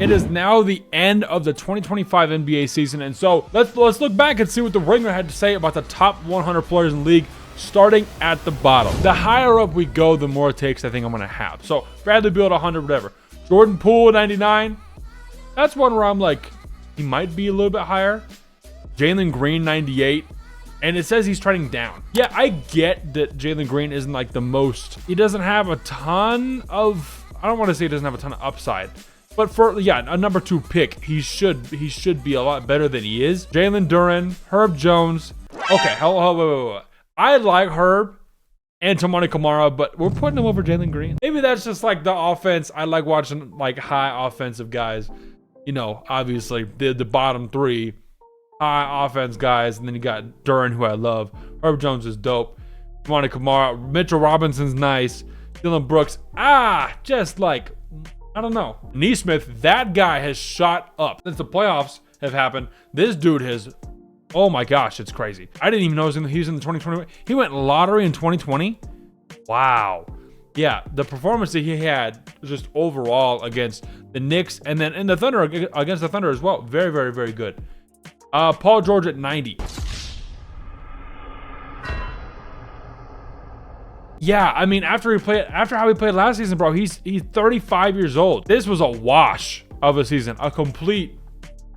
It is now the end of the 2025 NBA season, and so let's look back and see what the Ringer had to say about the top 100 players in the league, starting at the bottom. The higher up we go, the more takes I think I'm gonna have. So Bradley Beal at 100, whatever. Jordan Poole 99. That's one where I'm like, he might be a little bit higher. Jalen Green 98. And it says he's trending down. Yeah, I get that Jalen Green isn't like the most. He doesn't have a ton of. I don't want to say he doesn't have a ton of upside, but for a number 2 pick, he should be a lot better than he is. Jalen Duren, Herb Jones. Okay, wait. I like Herb and Toumani Camara, but we're putting him over Jalen Green. Maybe that's just like the offense. I like watching like high offensive guys. You know, obviously the bottom 3. High offense guys, and then you got Duren, who I love. Herb Jones is dope. Toumani Camara, Mitchell Robinson's nice. Dylan Brooks, just like, I don't know. Nesmith, that guy has shot up since the playoffs have happened. This dude has, oh my gosh, it's crazy. I didn't even know he was in the 2020. He went lottery in 2020. Wow. Yeah, the performance that he had just overall against the Knicks, and then in the Thunder, against the Thunder as well. Very, very, very good. Paul George at 90. Yeah, I mean, after how he played last season, bro, he's 35 years old. This was a wash of a season, a complete.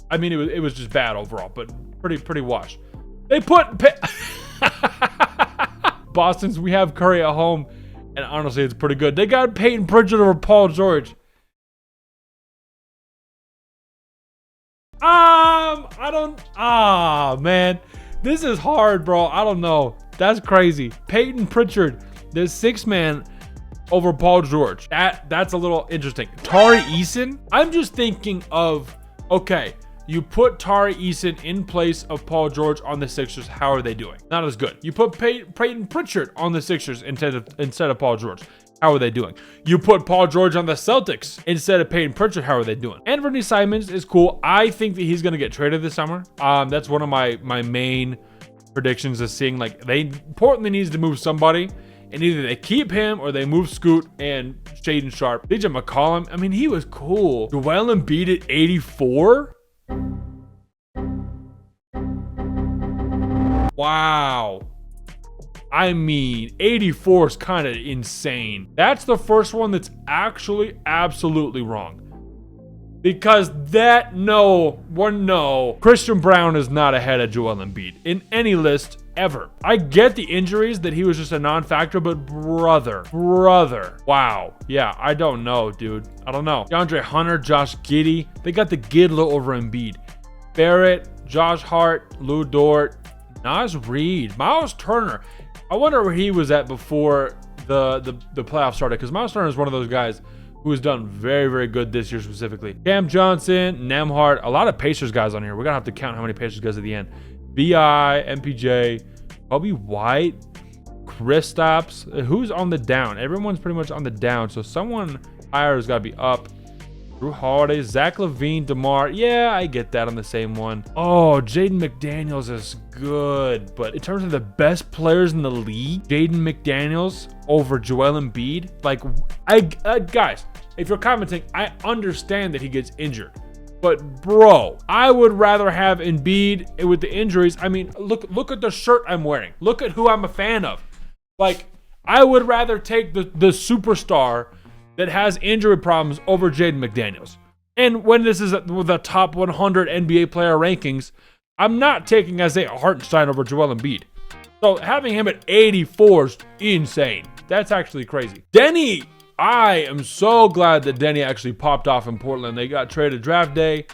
I mean, it was just bad overall, but pretty wash. They put Boston's. We have Curry at home, and honestly, it's pretty good. They got Peyton Pritchard over Paul George. Man, this is hard, bro. I don't know. That's crazy. Peyton Pritchard, the 6th man over Paul George. That's a little interesting. Tari Eason. I'm just thinking of, okay, you put Tari Eason in place of Paul George on the Sixers. How are they doing? Not as good. You put Peyton Pritchard on the Sixers instead of Paul George. How are they doing? You put Paul George on the Celtics instead of Peyton Pritchard. How are they doing? Anthony Simons is cool. I think that he's going to get traded this summer. That's one of my main predictions, is seeing like Portland needs to move somebody, and either they keep him or they move Scoot and Shaden Sharp. DJ McCollum, I mean, he was cool. Joel Embiid at 84. Wow. I mean, 84 is kind of insane. That's the first one that's actually absolutely wrong. Because Christian Brown is not ahead of Joel Embiid in any list ever. I get the injuries, that he was just a non-factor, but brother. Wow. Yeah, I don't know, dude. I don't know. DeAndre Hunter, Josh Giddey. They got the Gidlow over Embiid. Barrett, Josh Hart, Lou Dort, Naz Reid, Miles Turner. I wonder where he was at before the playoffs started, because Miles Turner is one of those guys who has done very, very good this year specifically. Cam Johnson, Nembhard, a lot of Pacers guys on here. We're going to have to count how many Pacers guys at the end. B.I., MPJ, Kobe White, Kristaps. Who's on the down? Everyone's pretty much on the down, so someone higher has got to be up. Drew Holiday, Zach LaVine, DeMar. Yeah, I get that on the same one. Oh, Jaden McDaniels is good. But in terms of the best players in the league, Jaden McDaniels over Joel Embiid. Like, guys, if you're commenting, I understand that he gets injured. But, bro, I would rather have Embiid with the injuries. I mean, look at the shirt I'm wearing. Look at who I'm a fan of. Like, I would rather take the superstar that has injury problems over Jaden McDaniels. And when this is with the top 100 NBA player rankings, I'm not taking Isaiah Hartenstein over Joel Embiid. So having him at 84 is insane. That's actually crazy. Denny, I am so glad that Denny actually popped off in Portland. They got traded draft day.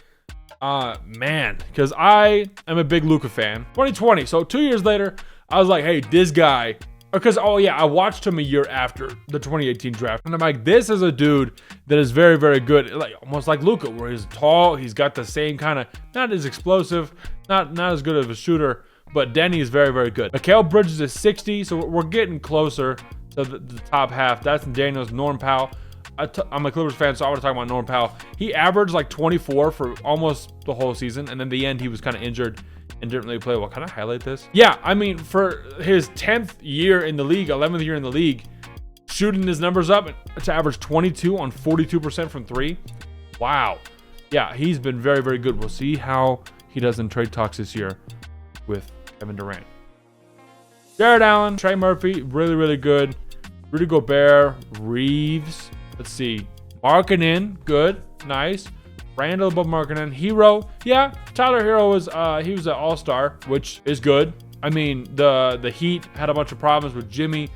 Man, because I am a big Luka fan. 2020, so 2 years later, I was like, hey, this guy. Because, I watched him a year after the 2018 draft. And I'm like, this is a dude that is very, very good. Like almost like Luka, where he's tall. He's got the same kind of, not as explosive, not as good of a shooter. But Denny is very, very good. Mikal Bridges is 60, so we're getting closer to the top half. That's Daniels, Norm Powell. I'm a Clippers fan, so I want to talk about Norm Powell. He averaged like 24 for almost the whole season. And then the end, he was kind of injured and didn't really play well. Can I highlight this? Yeah, I mean, for his 10th year in the league, 11th year in the league, shooting his numbers up to average 22 on 42% from three. Wow. yeah, he's been very, very good. We'll see how he does in trade talks this year with Kevin Durant. Jared Allen, Trey Murphy, really, really good. Rudy Gobert, Reeves. Let's see. Markkanen, good, nice. Randall above Markkanen. Hero, yeah. Tyler Hero was he was an all-star, which is good. I mean, the Heat had a bunch of problems with Jimmy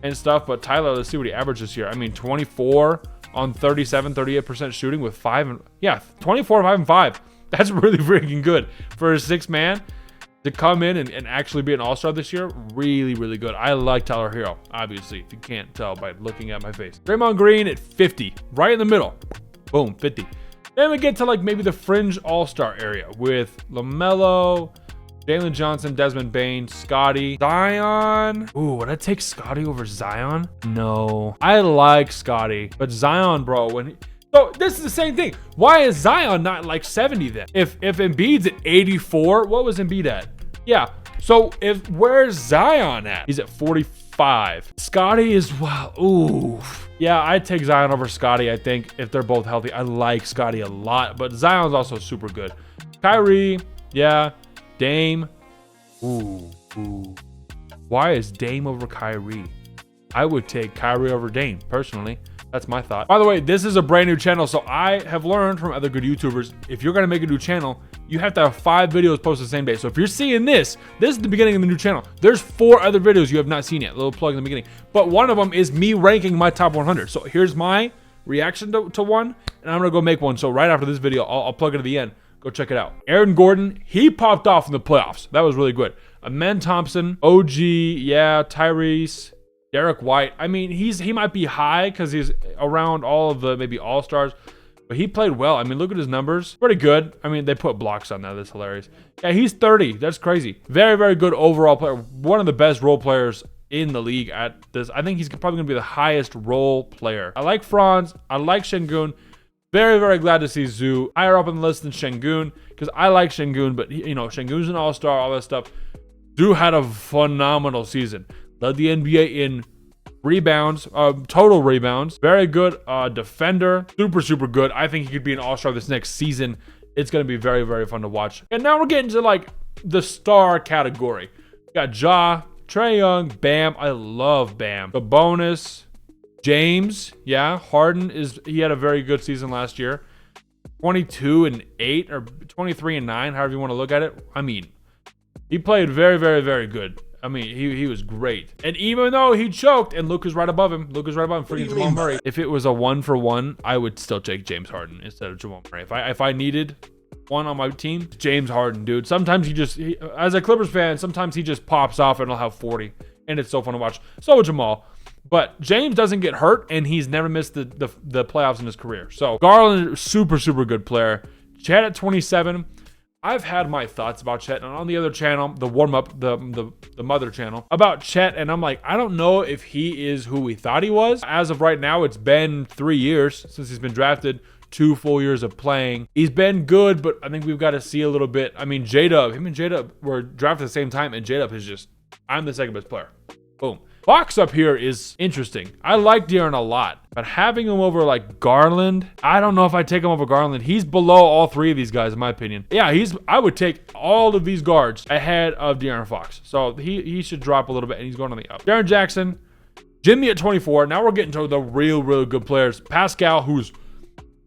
and stuff, but Tyler, let's see what he averaged this year. I mean, 24 on 38% shooting with 24, 5, and 5. That's really freaking good for a 6-man to come in and actually be an all-star this year. Really, really good. I like Tyler Hero, obviously, if you can't tell by looking at my face. Draymond Green at 50, right in the middle. Boom, 50. Then we get to like maybe the fringe all-star area with LaMelo, Jalen Johnson, Desmond Bane, Scotty, Zion. Ooh, would I take Scotty over Zion? No. I like Scotty, but Zion, bro, so this is the same thing. Why is Zion not like 70 then? If Embiid's at 84, what was Embiid at? Yeah. So where's Zion at? He's at 45. Scotty is, wow. Ooh. Yeah, I'd take Zion over Scotty, I think, if they're both healthy. I like Scotty a lot, but Zion's also super good. Kyrie, yeah. Dame. Ooh. Why is Dame over Kyrie? I would take Kyrie over Dame, personally. That's my thought. By the way, this is a brand new channel, so I have learned from other good YouTubers, if you're going to make a new channel, you have to have 5 videos posted the same day. So if you're seeing this is the beginning of the new channel. There's 4 other videos you have not seen yet. A little plug in the beginning. But one of them is me ranking my top 100. So here's my reaction to one, and I'm going to go make one. So right after this video, I'll plug it at the end. Go check it out. Aaron Gordon, he popped off in the playoffs. That was really good. Amen Thompson, OG, yeah, Tyrese, Derek White. I mean, he might be high because he's around all of the maybe all-stars, but he played well. I mean, look at his numbers. Pretty good. I mean, they put blocks on that. That's hilarious. Yeah, he's 30. That's crazy. Very, very good overall player. One of the best role players in the league at this. I think he's probably going to be the highest role player. I like Franz. I like Şengün. Very, very glad to see Zoo higher up on the list than Şengün, because I like Şengün, but Şengün's an all-star, all that stuff. Zoo had a phenomenal season. Led the NBA in rebounds, total rebounds. Very good defender. Super, super good. I think he could be an all-star this next season. It's going to be very, very fun to watch. And now we're getting to like the star category. We got Ja, Trae Young, Bam. I love Bam. The bonus. James, yeah, Harden he had a very good season last year. 22-8 or 23-9, however you want to look at it. I mean, he played very, very, very good. I mean, he was great. And even though he choked, and Luke is right above him, freaking Jamal Murray. If it was a 1-for-1, I would still take James Harden instead of Jamal Murray. If I needed one on my team, James Harden, dude. Sometimes as a Clippers fan, sometimes he just pops off and he'll have 40, and it's so fun to watch. So would Jamal. But James doesn't get hurt, and he's never missed the playoffs in his career. So Garland, super, super good player. Chet at 27. I've had my thoughts about Chet, and on the other channel, the warm-up, the mother channel, about Chet, and I'm like, I don't know if he is who we thought he was. As of right now, it's been 3 years since he's been drafted, 2 full years of playing. He's been good, but I think we've got to see a little bit. I mean, J-Dub, him and J-Dub were drafted at the same time, and J-Dub is just, I'm the second best player. Boom. Fox up here is interesting. I like De'Aaron a lot, but having him over like Garland, I don't know if I take him over Garland. He's below all 3 of these guys in my opinion. Yeah, I would take all of these guards ahead of De'Aaron Fox. So he should drop a little bit, and he's going on the up. Jaren Jackson, Jimmy at 24. Now we're getting to the real good players. Pascal, who's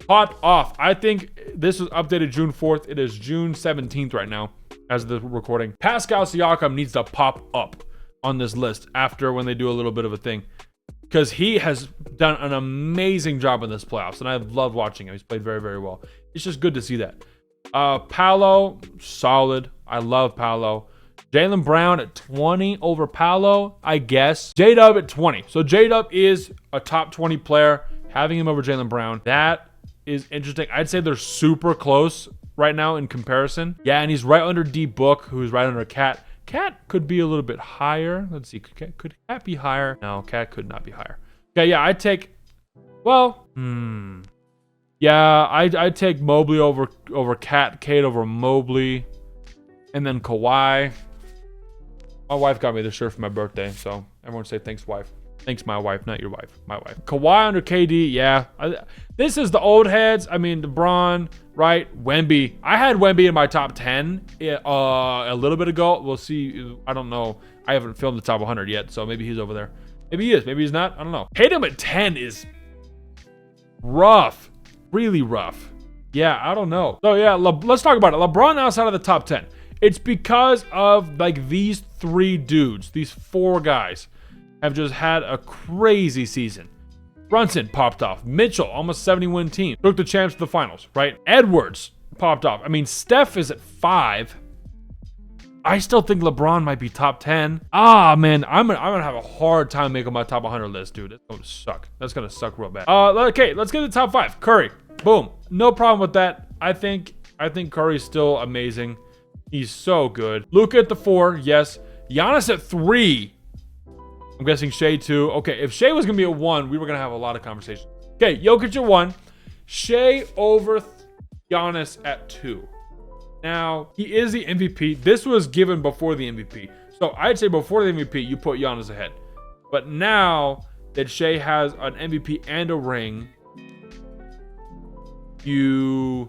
hot off. I think this was updated June 4th. It is June 17th right now as of the recording. Pascal Siakam needs to pop up on this list after when they do a little bit of a thing, because he has done an amazing job in this playoffs, and I've loved watching him. He's played very, very well. It's just good to see that. Paolo, solid. I love Paolo. Jaylen Brown at 20 over Paolo, I guess. J-Dub at 20. So J-Dub is a top 20 player. Having him over Jaylen Brown, that is interesting. I'd say they're super close right now in comparison. Yeah, and he's right under D-Book, who's right under Cat. Cat could be a little bit higher. Let's see. Could Cat be higher? No, Cat could not be higher. Okay, yeah, I'd take... Well, yeah, I'd take Mobley over Cat, Cade over Mobley, and then Kawhi. My wife got me this shirt for my birthday, so everyone say thanks, wife. Thanks, my wife, not your wife. My wife. Kawhi under KD, yeah. This is the old heads. I mean, LeBron, right? Wemby. I had Wemby in my top 10 a little bit ago. We'll see. I don't know. I haven't filmed the top 100 yet, so maybe he's over there. Maybe he is. Maybe he's not. I don't know. Tatum at 10 is rough. Really rough. Yeah, I don't know. So, yeah, let's talk about it. LeBron outside of the top 10. It's because of, like, these 3 dudes, these 4 guys have just had a crazy season. Brunson popped off. Mitchell, almost 70-win team. Took the champs to the finals, right? Edwards popped off. I mean, Steph is at 5. I still think LeBron might be top 10. Ah, man, I'm gonna have a hard time making my top 100 list, dude. It's gonna suck. That's gonna suck real bad. Okay, let's get to the top 5. Curry, boom. No problem with that. I think Curry's still amazing. He's so good. Luka at the 4, yes. Giannis at 3. I'm guessing Shea 2. Okay, if Shea was going to be at 1, we were going to have a lot of conversation. Okay, Jokic at 1. Shea over Giannis at 2. Now, he is the MVP. This was given before the MVP. So I'd say before the MVP, you put Giannis ahead. But now that Shea has an MVP and a ring, you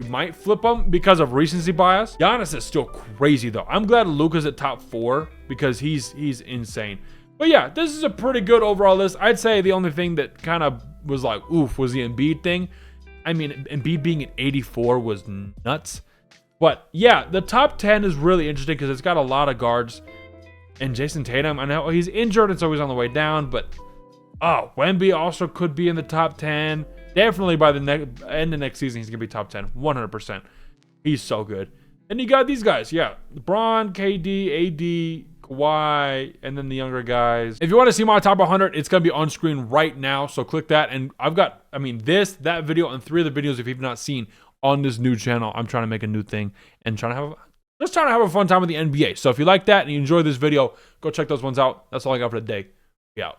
might flip them because of recency bias. Giannis is still crazy though. I'm glad Luka's at top 4 because he's insane. But yeah, this is a pretty good overall list. I'd say the only thing that kind of was like, oof, was the Embiid thing. I mean, Embiid being at 84 was nuts. But yeah, the top 10 is really interesting because it's got a lot of guards. And Jason Tatum, I know he's injured and so he's on the way down, but Wemby also could be in the top 10. Definitely by the end of next season, he's going to be top 10. 100%. He's so good. And you got these guys. Yeah. LeBron, KD, AD, Kawhi, and then the younger guys. If you want to see my top 100, it's going to be on screen right now. So click that. And I've got, that video, and 3 other videos if you've not seen on this new channel. I'm trying to make a new thing and let's try to have a fun time with the NBA. So if you like that and you enjoyed this video, go check those ones out. That's all I got for today. Be out.